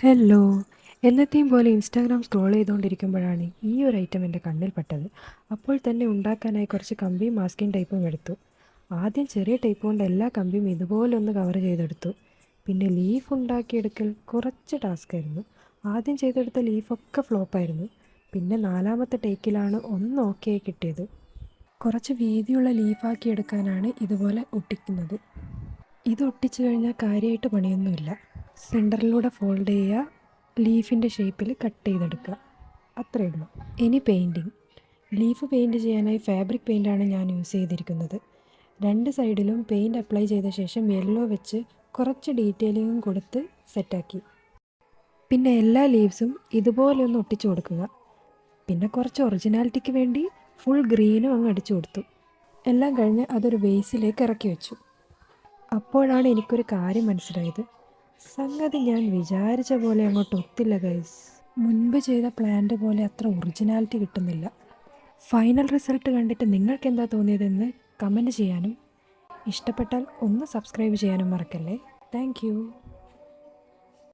Hello. എന്നത്തെയും പോലെ Instagram scroll ചെയ്തുകൊണ്ടിരിക്കുമ്പോഴാണ് ഈ ഒരു ഐറ്റം എൻ്റെ കണ്ണിൽപ്പെട്ടത്. അപ്പോൾ തന്നെ ഉണ്ടാക്കാനായി കുറച്ച് കമ്പിയും മാസ്കിങ് ടൈപ്പും എടുത്തു. ആദ്യം ചെറിയ ടൈപ്പ് കൊണ്ട് എല്ലാ കമ്പിയും ഇതുപോലെ ഒന്ന് കവർ ചെയ്തെടുത്തു. പിന്നെ ലീഫ് ഉണ്ടാക്കിയെടുക്കൽ കുറച്ച് ടാസ്ക് ആയിരുന്നു. ആദ്യം ചെയ്തെടുത്ത ലീഫൊക്കെ ഫ്ലോപ്പായിരുന്നു. പിന്നെ നാലാമത്തെ ടേക്കിലാണ് ഒന്ന് ഓക്കെ ആയി കിട്ടിയത്. കുറച്ച് വീതിയുള്ള ലീഫാക്കി എടുക്കാനാണ് ഇതുപോലെ ഒട്ടിക്കുന്നത്. ഇത് ഒട്ടിച്ചു കഴിഞ്ഞാൽ കാര്യമായിട്ട് പണിയൊന്നുമില്ല. സെൻറ്ററിലൂടെ ഫോൾഡ് ചെയ്യുക, ലീഫിൻ്റെ ഷേപ്പിൽ കട്ട് ചെയ്തെടുക്കുക, അത്രയേ ഉള്ളൂ. ഇനി പെയിൻറ്റിങ്. ലീഫ് പെയിൻറ്റ് ചെയ്യാനായി ഫാബ്രിക് പെയിൻ്റാണ് ഞാൻ യൂസ് ചെയ്തിരിക്കുന്നത്. രണ്ട് സൈഡിലും പെയിൻറ്റ് അപ്ലൈ ചെയ്ത ശേഷം യെല്ലോ വെച്ച് കുറച്ച് ഡീറ്റെയിലിങ്ങും കൊടുത്ത് സെറ്റാക്കി. പിന്നെ എല്ലാ ലീവ്സും ഇതുപോലെ ഒന്ന് ഒട്ടിച്ചു കൊടുക്കുക. പിന്നെ കുറച്ച് ഒറിജിനാലിറ്റിക്ക് വേണ്ടി ഫുൾ ഗ്രീനും അങ്ങ് അടിച്ചു കൊടുത്തു. എല്ലാം കഴിഞ്ഞ് അതൊരു വേസിലേക്ക് ഇറക്കി വെച്ചു. അപ്പോഴാണ് എനിക്കൊരു കാര്യം മനസ്സിലായത്. സംഗതി ഞാൻ വിചാരിച്ച പോലെ അങ്ങോട്ട് ഒത്തില്ല ഗൈസ്. മുൻപ് ചെയ്ത പ്ലാന്റ് പോലെ അത്ര ഒറിജിനാലിറ്റി കിട്ടുന്നില്ല. ഫൈനൽ റിസൾട്ട് കണ്ടിട്ട് നിങ്ങൾക്ക് എന്താ തോന്നിയതെന്ന് കമൻറ്റ് ചെയ്യാനും ഇഷ്ടപ്പെട്ടാൽ ഒന്ന് സബ്സ്ക്രൈബ് ചെയ്യാനും മറക്കല്ലേ. താങ്ക്